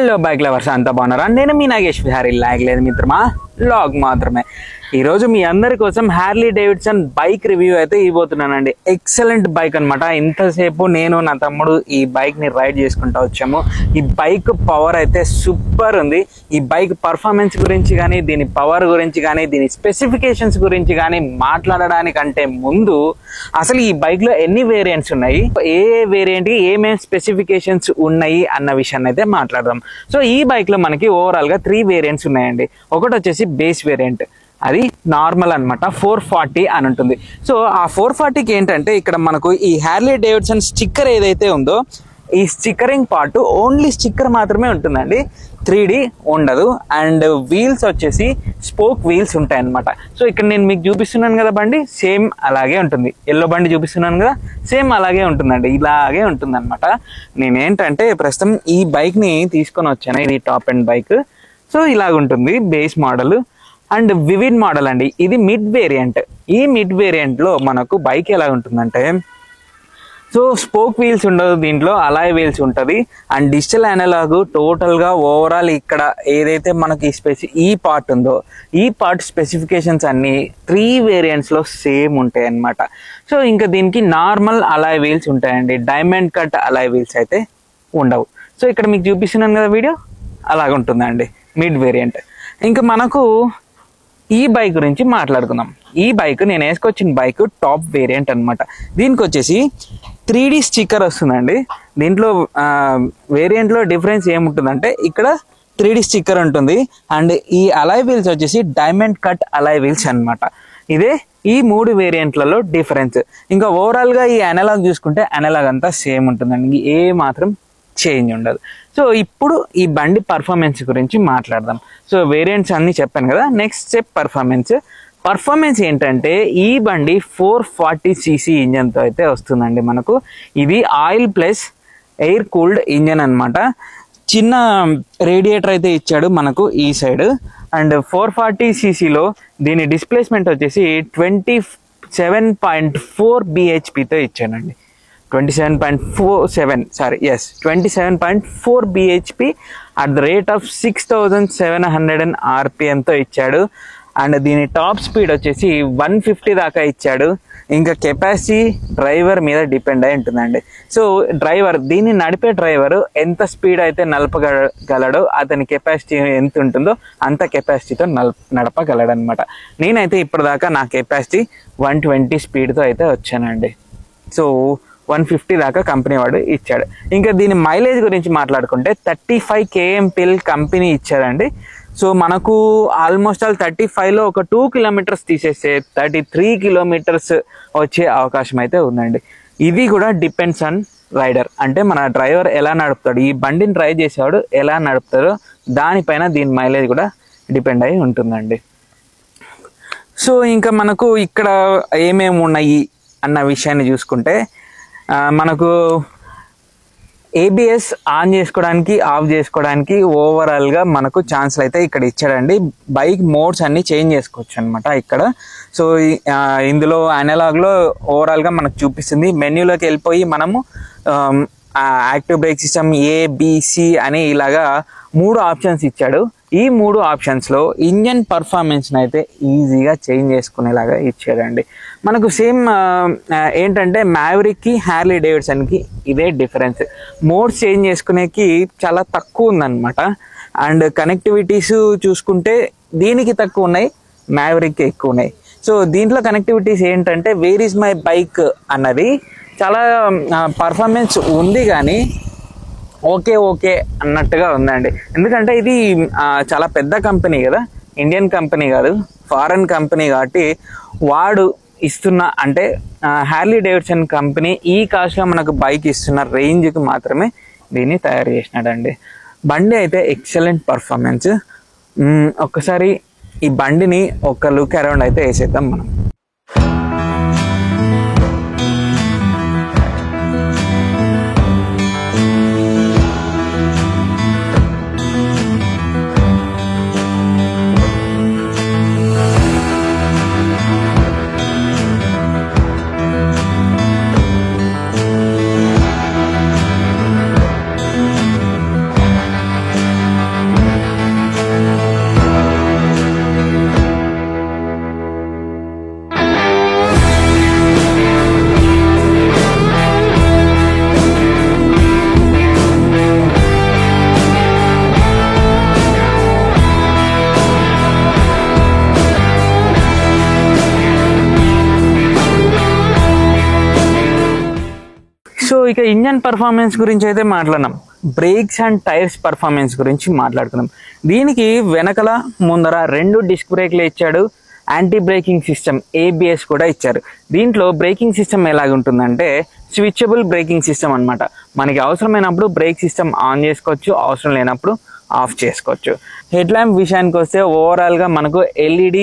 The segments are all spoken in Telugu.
హలో బైక్ లవర్స్ అంతా బాగున్నారా? నేను మీ నాగేష్ విహారీ. లాగ్ లేదు మిత్రమా, లాగ్ మాత్రమే. ఈరోజు మీ అందరి కోసం హార్లీ డేవిడ్సన్ బైక్ రివ్యూ అయితే ఇవ్వబోతున్నానండి. ఎక్సలెంట్ బైక్ అనమాట. ఇంతసేపు నేను నా తమ్ముడు ఈ బైక్ ని రైడ్ చేసుకుంటూ వచ్చాము. ఈ బైక్ పవర్ అయితే సూపర్ ఉంది. ఈ బైక్ పర్ఫార్మెన్స్ గురించి కానీ, దీని పవర్ గురించి కానీ, దీని స్పెసిఫికేషన్స్ గురించి కానీ మాట్లాడడానికంటే ముందు అసలు ఈ బైక్ లో ఎన్ని వేరియంట్స్ ఉన్నాయి, ఏ వేరియంట్ కి ఏమేమి స్పెసిఫికేషన్స్ ఉన్నాయి అన్న విషయాన్ని అయితే మాట్లాడదాం. సో ఈ బైక్ లో మనకి ఓవరాల్ గా 3 వేరియంట్స్ ఉన్నాయండి. ఒకటి వచ్చేసి బేస్ వేరియంట్, అది నార్మల్ అనమాట, 440 అని ఉంటుంది. సో ఆ 440కి ఏంటంటే ఇక్కడ మనకు ఈ హార్లీ డేవిడ్సన్ స్టిక్కర్ ఏదైతే ఉందో ఈ స్టిక్కరింగ్ పార్ట్ ఓన్లీ స్టిక్కర్ మాత్రమే ఉంటుందండి, 3D ఉండదు. అండ్ వీల్స్ వచ్చేసి స్పోక్ వీల్స్ ఉంటాయి అనమాట. సో ఇక్కడ నేను మీకు చూపిస్తున్నాను కదా బండి, సేమ్ అలాగే ఉంటుంది. ఎల్లో బండి చూపిస్తున్నాను కదా, సేమ్ అలాగే ఉంటుందండి, ఇలాగే ఉంటుంది అనమాట. నేనేంటంటే ప్రస్తుతం ఈ బైక్ ని తీసుకొని వచ్చాను, ఇది టాప్ అండ్ బైక్. సో ఇలాగుంటుంది base model. And vivid model అండి, ఇది మిడ్ వేరియంట్. ఈ మిడ్ వేరియంట్ లో మనకు బైక్ ఎలా ఉంటుందంటే, సో స్పోక్ వీల్స్ ఉండదు దీంట్లో, అలాయ్ వీల్స్ ఉంటుంది. అండ్ డిజిటల్ అనలాగ్ టోటల్ గా ఓవరాల్ ఇక్కడ ఏదైతే మనకి ఈ పార్ట్ ఉందో ఈ పార్ట్ స్పెసిఫికేషన్స్ అన్ని 3 వేరియంట్స్ లో సేమ్ ఉంటాయి అన్నమాట. సో ఇంకా దీనికి నార్మల్ అలాయ్ వీల్స్ ఉంటాయండి, డైమండ్ కట్ అలాయ్ వీల్స్ అయితే ఉండవు. సో ఇక్కడ మీకు చూపిస్తున్నాను కదా వీడియో, అలాగుంటుందండి మిడ్ వేరియంట్. ఇంకా మనకు ఈ బైక్ గురించి మాట్లాడుకుందాం. ఈ బైక్ నేను వేసుకొచ్చిన బైక్ టాప్ వేరియంట్ అనమాట. దీనికి వచ్చేసి 3D స్టిక్కర్ వస్తుందండి. దీంట్లో వేరియంట్ లో డిఫరెన్స్ ఏముంటుందంటే ఇక్కడ 3D స్టిక్కర్ ఉంటుంది. అండ్ ఈ అలాయ్ వీల్స్ వచ్చేసి డైమండ్ కట్ అలాయ్ వీల్స్ అనమాట. ఇదే ఈ 3 వేరియంట్లలో డిఫరెన్స్. ఇంకా ఓవరాల్ గా ఈ అనలాగ్ చూసుకుంటే అనలాగ్ అంతా సేమ్ ఉంటుందండి, ఏ మాత్రం చేంజ్ ఉండదు. సో ఇప్పుడు ఈ బండి పర్ఫార్మెన్స్ గురించి మాట్లాడదాం. సో వేరియంట్స్ అన్ని చెప్పాను కదా, నెక్స్ట్ స్టెప్ పర్ఫార్మెన్స్ ఏంటంటే ఈ బండి 440cc ఇంజన్తో అయితే వస్తుందండి మనకు. ఇది oil plus air cooled engine అనమాట. చిన్న రేడియేటర్ అయితే ఇచ్చాడు మనకు ఈ సైడ్. అండ్ 440ccలో దీని డిస్ప్లేస్మెంట్ వచ్చేసి 27.4 bhpతో ఇచ్చానండి. 27.4 bhp at the rate of 6700 RPM తో ఇచ్చాడు. అండ్ దీని టాప్ స్పీడ్ వచ్చేసి 150 దాకా ఇచ్చాడు. ఇంకా కెపాసిటీ డ్రైవర్ మీద డిపెండ్ అయి ఉంటుందండి. సో దీన్ని నడిపే డ్రైవర్ ఎంత స్పీడ్ అయితే నడపగలడో అతని కెపాసిటీ ఎంత ఉంటుందో అంత కెపాసిటీతో నడపగలడు అనమాట. నేనైతే ఇప్పటిదాకా నా కెపాసిటీ 120 స్పీడ్తో అయితే వచ్చానండి. సో 150 దాకా కంపెనీ వాడు ఇచ్చాడు. ఇంకా దీని మైలేజ్ గురించి మాట్లాడుకుంటే 35 kmpl కంపెనీ ఇచ్చారండి. సో మనకు ఆల్మోస్ట్ 35లో ఒక 2 కిలోమీటర్స్ తీసేస్తే 33 కిలోమీటర్స్ వచ్చే అవకాశం అయితే ఉందండి. ఇది కూడా డిపెండ్స్ ఆన్ రైడర్, అంటే మన డ్రైవర్ ఎలా నడుపుతాడు, ఈ బండిని డ్రైవ్ చేసేవాడు ఎలా నడుపుతాడో దానిపైన దీని మైలేజ్ కూడా డిపెండ్ అయి ఉంటుందండి. సో ఇంకా మనకు ఇక్కడ ఏమేమి ఉన్నాయి అన్న విషయాన్ని చూసుకుంటే, మనకు ABS ఆన్ చేసుకోవడానికి ఆఫ్ చేసుకోవడానికి ఓవరాల్ గా మనకు ఛాన్స్ అయితే ఇక్కడ ఇచ్చాడండి. బైక్ మోడ్స్ అన్ని చేంజ్ చేసుకోవచ్చు అనమాట ఇక్కడ. సో ఇందులో అనలాగ్ లో ఓవరాల్ గా మనకు చూపిస్తుంది. మెన్యూలోకి వెళ్ళిపోయి మనము యాక్టివ్ బ్రేక్ సిస్టమ్ ABC అని ఇలాగా 3 ఆప్షన్స్ ఇచ్చాడు. ఈ 3 ఆప్షన్స్ లో ఇంజన్ పర్ఫార్మెన్స్ అయితే ఈజీగా చేంజ్ చేసుకునేలాగా ఇచ్చాడండి. మనకు సేమ్ ఏంటంటే మ్యావరిక్ కి హార్లీ డేవిడ్సన్ కి ఇదే డిఫరెన్స్. మోడ్స్ చేంజ్ చేసుకునేకి చాలా తక్కువ ఉందన్నమాట. అండ్ కనెక్టివిటీస్ చూసుకుంటే దీనికి తక్కువ ఉన్నాయి, మ్యావరిక్ కి ఎక్కువ ఉన్నాయి. సో దీంట్లో కనెక్టివిటీస్ ఏంటంటే వేర్ ఈజ్ మై బైక్ అన్నది చాలా పర్ఫార్మెన్స్ ఉంది కానీ ఓకే అన్నట్టుగా ఉందండి. ఎందుకంటే ఇది చాలా పెద్ద కంపెనీ కదా, ఇండియన్ కంపెనీ కాదు, ఫారెన్ కంపెనీ. కాబట్టి వాడు ఇస్తున్న అంటే హార్లీ డేవిడ్సన్ కంపెనీ ఈ కాస్ట్లో మనకు బైక్ ఇస్తున్న రేంజ్కి మాత్రమే దీన్ని తయారు చేసినాడండి. బండి అయితే ఎక్సలెంట్ పర్ఫార్మెన్స్. ఒక్కసారి ఈ బండిని ఒక లుక్ అరౌండ్ అయితే వేసేద్దాం మనం. సో ఇక ఇంజన్ పర్ఫార్మెన్స్ గురించి అయితే మాట్లాడినాం, బ్రేక్స్ అండ్ టైర్స్ పర్ఫార్మెన్స్ గురించి మాట్లాడుకున్నాం. దీనికి వెనకల ముందర 2 డిస్క్ బ్రేక్లు ఇచ్చాడు, యాంటీ బ్రేకింగ్ సిస్టమ్ ABS కూడా ఇచ్చారు. దీంట్లో బ్రేకింగ్ సిస్టమ్ ఎలాగుంటుందంటే స్విచబుల్ బ్రేకింగ్ సిస్టమ్ అనమాట. మనకి అవసరమైనప్పుడు బ్రేక్ సిస్టమ్ ఆన్ చేసుకోవచ్చు, అవసరం లేనప్పుడు ఆఫ్ చేసుకోవచ్చు. హెడ్ ల్యాంప్ విషయానికి వస్తే ఓవరాల్గా మనకు LED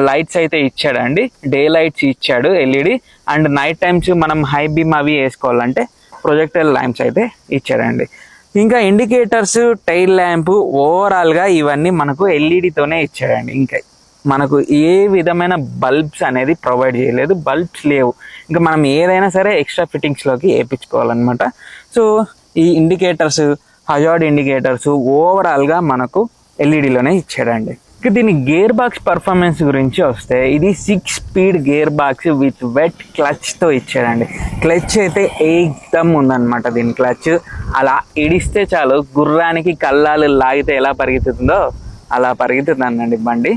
లైట్స్ అయితే ఇచ్చాడండి, డే లైట్స్ ఇచ్చాడు LED, అండ్ నైట్ టైమ్స్ మనం హై బీమ్ అవి వేసుకోవాలంటే ప్రొజెక్టర్ ల్యాంప్స్ అయితే ఇచ్చాడండి. ఇంకా ఇండికేటర్స్, టైల్ ల్యాంప్, ఓవరాల్గా ఇవన్నీ మనకు LEDతోనే ఇచ్చాడండి. ఇంకా మనకు ఏ విధమైన బల్బ్స్ అనేది ప్రొవైడ్ చేయలేదు, బల్బ్స్ లేవు. ఇంకా మనం ఏదైనా సరే ఎక్స్ట్రా ఫిట్టింగ్స్లోకి వేయించుకోవాలన్నమాట. సో ఈ ఇండికేటర్స్, హజార్డ్ ఇండికేటర్స్ ఓవరాల్గా మనకు LEDలోనే ఇచ్చాడండి. ఇక దీని గేర్ బాక్స్ పర్ఫార్మెన్స్ గురించి వస్తే ఇది 6 speed gear box with wet క్లచ్తో ఇచ్చాడండి. క్లచ్ అయితే ఏకదమ్ ఉందన్నమాట. దీని క్లచ్ అలా ఇడిస్తే చాలు, గుర్రానికి కళ్ళాలు లాగితే ఎలా పరిగెత్తుతుందో అలా పరిగెత్తుతుందండి బండి.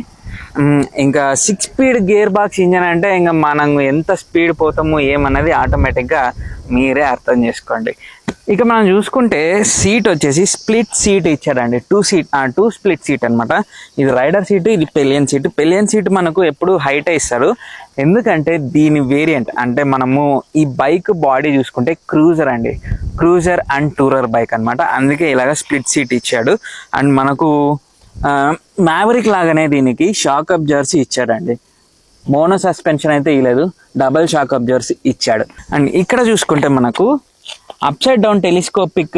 ఇంకా 6 స్పీడ్ గేర్ బాక్స్ ఇంజన్ అంటే ఇంకా మనం ఎంత స్పీడ్ పోతాము ఏమన్నది ఆటోమేటిక్గా మీరే అర్థం చేసుకోండి. ఇక మనం చూసుకుంటే సీట్ వచ్చేసి స్ప్లిట్ సీట్ ఇచ్చాడండి. 2 స్ప్లిట్ సీట్ అనమాట. ఇది రైడర్ సీట్, ఇది పెలియన్ సీట్. పెలియన్ సీట్ మనకు ఎప్పుడు హైట్ ఇస్తారు, ఎందుకంటే దీని వేరియంట్ అంటే మనము ఈ బైక్ బాడీ చూసుకుంటే క్రూజర్ అండి, క్రూజర్ అండ్ టూరర్ బైక్ అనమాట. అందుకే ఇలాగ స్ప్లిట్ సీట్ ఇచ్చాడు. అండ్ మనకు మ్యావరిక్ లాగానే దీనికి షాక్ అబ్జర్వర్స్ ఇచ్చాడండి. మోనో సస్పెన్షన్ అయితే ఇవ్వలేదు, డబల్ షాక్ అబ్జర్వర్స్ ఇచ్చాడు. అండ్ ఇక్కడ చూసుకుంటే మనకు up side down telescopic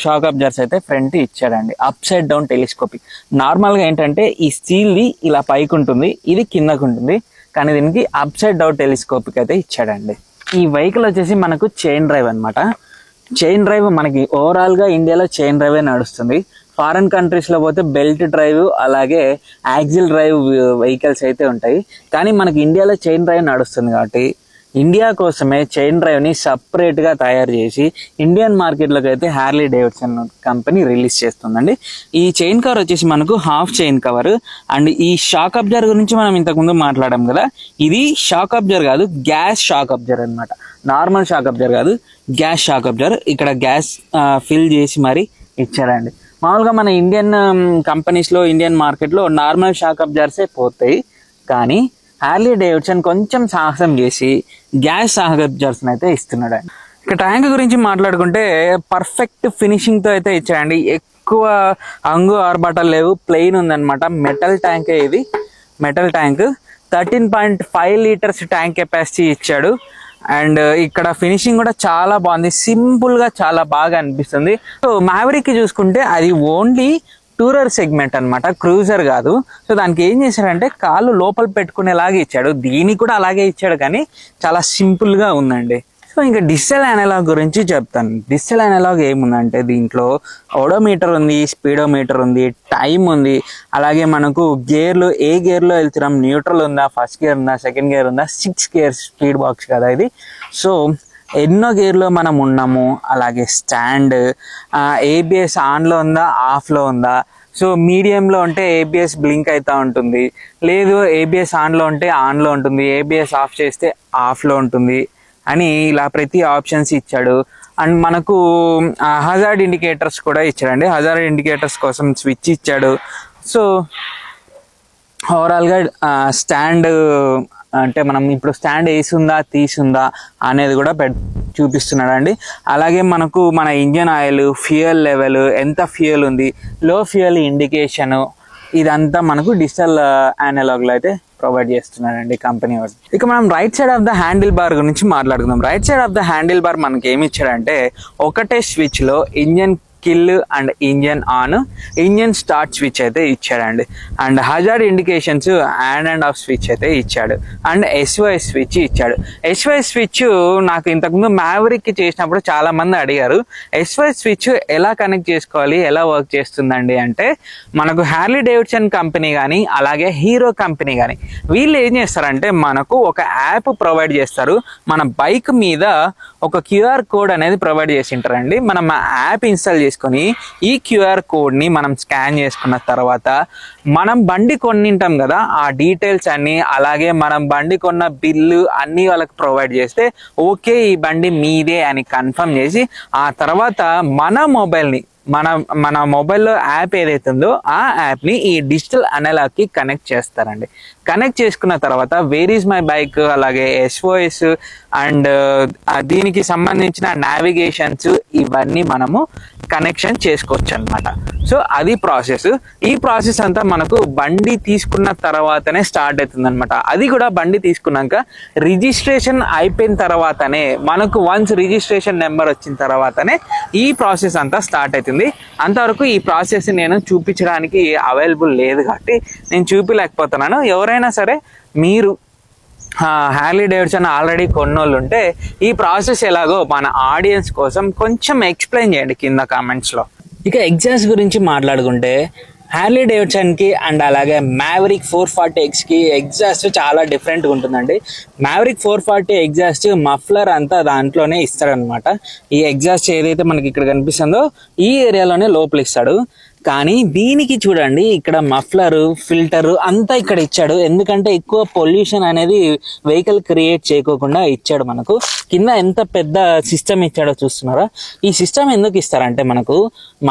shock absorbers అయితే ఫ్రంట్ ఇచ్చాడండి. Up side down telescopic. నార్మల్గా ఏంటంటే ఈ స్టీల్ది ఇలా పైకి ఉంటుంది, ఇది కిందకు ఉంటుంది, కానీ దీనికి అప్ సైడ్ డౌన్ టెలిస్కోపిక్ అయితే ఇచ్చాడండి. ఈ వెహికల్ వచ్చేసి మనకు చైన్ డ్రైవ్ అనమాట. చైన్ డ్రైవ్ మనకి ఓవరాల్గా ఇండియాలో చైన్ డ్రైవే నడుస్తుంది. ఫారెన్ కంట్రీస్లో పోతే బెల్ట్ డ్రైవ్ అలాగే యాక్సిల్ డ్రైవ్ వెహికల్స్ అయితే ఉంటాయి, కానీ మనకి ఇండియాలో చైన్ డ్రైవ్ నడుస్తుంది కాబట్టి ఇండియా కోసమే చైన్ డ్రైవ్ని సపరేట్గా తయారు చేసి ఇండియన్ మార్కెట్లోకి అయితే హార్లీ డేవిడ్సన్ కంపెనీ రిలీజ్ చేస్తుందండి. ఈ చైన్ కవర్ వచ్చేసి మనకు హాఫ్ చైన్ కవర్. అండ్ ఈ షాక్ అబ్జర్వర్ గురించి మనం ఇంతకుముందు మాట్లాడాం కదా, ఇది షాక్ అబ్జర్వర్ కాదు, గ్యాస్ షాక్ అబ్జర్వర్ అనమాట. నార్మల్ షాక్ అబ్జర్వర్ కాదు, గ్యాస్ షాక్ అబ్జర్వర్. ఇక్కడ గ్యాస్ ఫిల్ చేసి మరి ఇచ్చారండి. మామూలుగా మన ఇండియన్ కంపెనీస్లో, ఇండియన్ మార్కెట్లో నార్మల్ షాక్ అబ్జర్వర్సే పోతాయి, కానీ హార్లీ డేవిడ్సన్ కొంచెం సాహసం చేసి గ్యాస్ షాక్ అబ్జర్వర్స్ అయితే ఇస్తున్నాడు అండి. ఇక ట్యాంక్ గురించి మాట్లాడుకుంటే పర్ఫెక్ట్ ఫినిషింగ్తో అయితే ఇచ్చాడండి. ఎక్కువ అంగు ఆర్బాటాలు లేవు, ప్లెయిన్ ఉందన్నమాట. మెటల్ ట్యాంకే ఇది, metal tank. 13.5 litres tank capacity ఇచ్చాడు. అండ్ ఇక్కడ ఫినిషింగ్ కూడా చాలా బాగుంది, సింపుల్ గా చాలా బాగా అనిపిస్తుంది. సో మ్యావరిక్ చూసుకుంటే అది ఓన్లీ టూరర్ సెగ్మెంట్ అనమాట, క్రూజర్ కాదు. సో దానికి ఏం చేశాడంటే కాళ్ళు లోపల పెట్టుకునేలాగా ఇచ్చాడు. దీనికి కూడా అలాగే ఇచ్చాడు, కానీ చాలా సింపుల్ గా ఉందండి. సో ఇంకా డిజిటల్ అనలాగ్ గురించి చెప్తాను. డిజిటల్ అనలాగ్ ఏముందంటే దీంట్లో ఓడోమీటర్ ఉంది, స్పీడోమీటర్ ఉంది, టైం ఉంది, అలాగే మనకు గేర్లు ఏ గేర్లో వెళ్తున్నాం, న్యూట్రల్ ఉందా, ఫస్ట్ గేర్ ఉందా, సెకండ్ గేర్ ఉందా, 6 గేర్స్ స్పీడ్ బాక్స్ కదా ఇది. సో ఎన్నో గేర్లో మనం ఉన్నాము, అలాగే స్టాండ్, ABS ఆన్లో ఉందా, ఆఫ్లో ఉందా. సో మీడియంలో ఉంటే ABS బ్లింక్ అవుతూ ఉంటుంది, లేదు ABS ఆన్లో ఉంటే ఆన్లో ఉంటుంది, ABS ఆఫ్ చేస్తే ఆఫ్లో ఉంటుంది అని ఇలా ప్రతి ఆప్షన్స్ ఇచ్చాడు. అండ్ మనకు హజార్డ్ ఇండికేటర్స్ కూడా ఇచ్చాడండి. హజార్డ్ ఇండికేటర్స్ కోసం స్విచ్ ఇచ్చాడు. సో ఓవరాల్గా స్టాండ్ అంటే మనం ఇప్పుడు స్టాండ్ వేసిందా తీసిందా అనేది కూడా చూపిస్తున్నాడు అండి. అలాగే మనకు మన ఇంజన్ ఆయిల్, ఫ్యూయల్ లెవెల్, ఎంత ఫ్యూయల్ ఉంది, లో ఫ్యూయల్ ఇండికేషన్, ఇదంతా మనకు డిజిటల్ అనలాగ్లో అయితే ప్రొవైడ్ చేస్తున్నారండి కంపెనీ వాళ్ళు. ఇక మనం right side of the handle bar గురించి మాట్లాడుకుందాం. Right side of the handle bar మనకి ఏమి ఇచ్చాడంటే ఒకటే స్విచ్ లో engine kill and engine on, engine start switch అయితే ఇచ్చాడండి. And hazard indications on and off switch అయితే ఇచ్చాడు. అండ్ SOS స్విచ్ ఇచ్చాడు. SOS స్విచ్ నాకు ఇంతకుముందు మ్యావరిక్ చేసినప్పుడు చాలా మంది అడిగారు, SOS స్విచ్ ఎలా కనెక్ట్ చేసుకోవాలి, ఎలా వర్క్ చేస్తుందండి అంటే, మనకు హార్లీ డేవిడ్సన్ కంపెనీ కానీ అలాగే హీరో కంపెనీ కానీ వీళ్ళు ఏం చేస్తారంటే మనకు ఒక యాప్ ప్రొవైడ్ చేస్తారు. మన బైక్ మీద ఒక QR కోడ్ అనేది ప్రొవైడ్ చేసి ఉంటారండి. మనం ఆ యాప్ ఇన్స్టాల్ చేసుకొని ఈ క్యూఆర్ కోడ్ని మనం స్కాన్ చేసుకున్న తర్వాత మనం బండి కొనింటాం కదా, ఆ డీటెయిల్స్ అన్ని అలాగే మనం బండి కొన్న బిల్లు అన్నీ వాళ్ళకి ప్రొవైడ్ చేస్తే ఓకే ఈ బండి మీదే అని కన్ఫర్మ్ చేసి ఆ తర్వాత మన మొబైల్ని మన మొబైల్లో యాప్ ఏదైతే ఉందో ఆ యాప్ని ఈ డిజిటల్ అనలాగ్కి కనెక్ట్ చేస్తారండి. కనెక్ట్ చేసుకున్న తర్వాత వేర్ ఈజ్ మై బైక్ అలాగే SOS అండ్ దీనికి సంబంధించిన నావిగేషన్స్ ఇవన్నీ మనము కనెక్షన్ చేసుకోవచ్చు అనమాట. సో అది ప్రాసెస్. ఈ ప్రాసెస్ అంతా మనకు బండి తీసుకున్న తర్వాతనే స్టార్ట్ అవుతుంది అనమాట. అది కూడా బండి తీసుకున్నాక రిజిస్ట్రేషన్ అయిపోయిన తర్వాతనే మనకు వన్స్ రిజిస్ట్రేషన్ నెంబర్ వచ్చిన తర్వాతనే ఈ ప్రాసెస్ అంతా స్టార్ట్ అవుతుంది. అంతవరకు ఈ ప్రాసెస్ నేను చూపించడానికి అవైలబుల్ లేదు కాబట్టి నేను చూపించలేకపోతున్నాను. ఎవరైనా సరే మీరు హార్లీ డేవిడ్సన్ ఆల్రెడీ కొన్నోళ్ళు ఉంటే ఈ ప్రాసెస్ ఎలాగో మన ఆడియన్స్ కోసం కొంచెం ఎక్స్ప్లెయిన్ చేయండి కింద కామెంట్స్లో. ఇక ఎగ్జాస్ట్ గురించి మాట్లాడుకుంటే హార్లీ డేవిడ్సన్కి అండ్ అలాగే మ్యావరిక్ 440Xకి ఎగ్జాస్ట్ చాలా డిఫరెంట్గా ఉంటుందండి. మ్యావరిక్ 440 ఎగ్జాస్ట్ మఫ్లర్ అంతా దాంట్లోనే ఇస్తాడనమాట. ఈ ఎగ్జాస్ట్ ఏదైతే మనకి ఇక్కడ కనిపిస్తుందో ఈ ఏరియాలోనే లోపల ఇస్తాడు. కానీ దీనికి చూడండి ఇక్కడ మఫ్లర్ ఫిల్టర్ అంతా ఇక్కడ ఇచ్చాడు. ఎందుకంటే ఎక్కువ పొల్యూషన్ అనేది వెహికల్ క్రియేట్ చేయకోకుండా ఇచ్చాడు. మనకు కింద ఎంత పెద్ద సిస్టమ్ ఇచ్చాడో చూస్తున్నారా. ఈ సిస్టమ్ ఎందుకు ఇస్తారంటే మనకు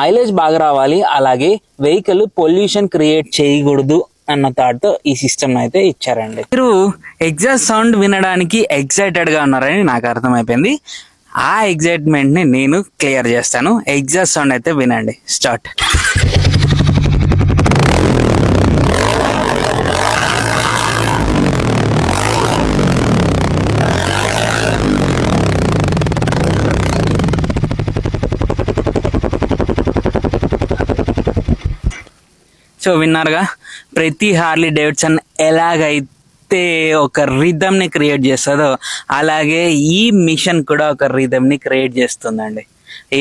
మైలేజ్ బాగా రావాలి, అలాగే వెహికల్ పొల్యూషన్ క్రియేట్ చేయకూడదు అన్న థాట్తో ఈ సిస్టమ్ అయితే ఇచ్చారండి. మీరు ఎగ్జాస్ట్ సౌండ్ వినడానికి ఎక్సైటెడ్ గా ఉన్నారని నాకు అర్థమైపోయింది. ఆ ఎగ్జైట్మెంట్ ని నేను క్లియర్ చేస్తాను. ఎగ్జాస్ట్ సౌండ్ అయితే వినండి. స్టార్ట్. సో విన్నారుగా, ప్రతి హార్లీ డేవిడ్సన్ ఎలాగైతే ఒక రిథమ్ని క్రియేట్ చేస్తుందో అలాగే ఈ మిషన్ కూడా ఒక రిథమ్ని క్రియేట్ చేస్తుందండి.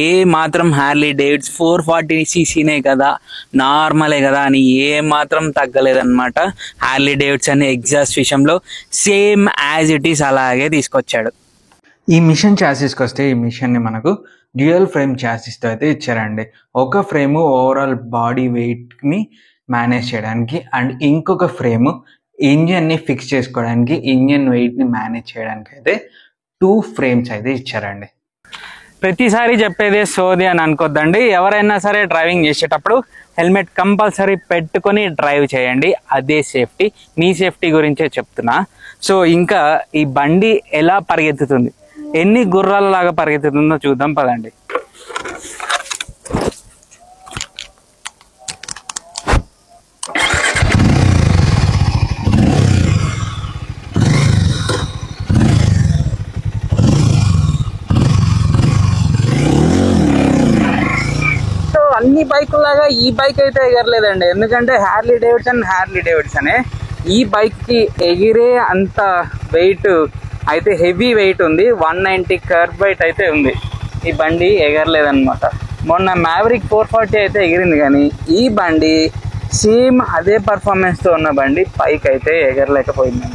ఏ మాత్రం హార్లీ డేవిడ్స్ 440cc కదా, నార్మలే కదా అని ఏ మాత్రం తగ్గలేదన్నమాట. హార్లీ డేవిడ్సన్ ఎగ్జాస్ట్ విషయంలో సేమ్ యాజ్ ఇట్ ఈస్ అలాగే తీసుకొచ్చాడు. ఈ మిషన్ చాసిస్కి వస్తే ఈ మిషన్ని మనకు డ్యూయల్ ఫ్రేమ్ చాసిస్తో అయితే ఇచ్చారండి. ఒక ఫ్రేము ఓవరాల్ బాడీ వెయిట్ని మేనేజ్ చేయడానికి అండ్ ఇంకొక ఫ్రేమ్ ఇంజన్ని ఫిక్స్ చేసుకోవడానికి, ఇంజన్ వెయిట్ని మేనేజ్ చేయడానికి అయితే 2 ఫ్రేమ్స్ అయితే ఇచ్చారండి. ప్రతిసారి చెప్పేదే సోది అని అనుకోద్దండి. ఎవరైనా సరే డ్రైవింగ్ చేసేటప్పుడు హెల్మెట్ కంపల్సరీ పెట్టుకొని డ్రైవ్ చేయండి. అదే సేఫ్టీ. మీ సేఫ్టీ గురించే చెప్తున్నా. సో ఇంకా ఈ బండి ఎలా పరిగెత్తుతుంది, ఎన్ని గుర్రాలలాగా పరిగెత్తుతుందో చూద్దాం పదండి. అన్ని బైకులాగా ఈ బైక్ అయితే ఎగరలేదండి. ఎందుకంటే హార్లీ డేవిడ్సనే. ఈ బైక్కి ఎగిరే అంత వెయిట్ అయితే హెవీ వెయిట్ ఉంది. 190 కర్బ్ వెయిట్ అయితే ఉంది. ఈ బండి ఎగరలేదన్నమాట. మొన్న మ్యావరిక్ 440 అయితే ఎగిరింది, కానీ ఈ బండి సేమ్ అదే పర్ఫార్మెన్స్తో ఉన్న బండి పైకి అయితే ఎగరలేకపోయింది.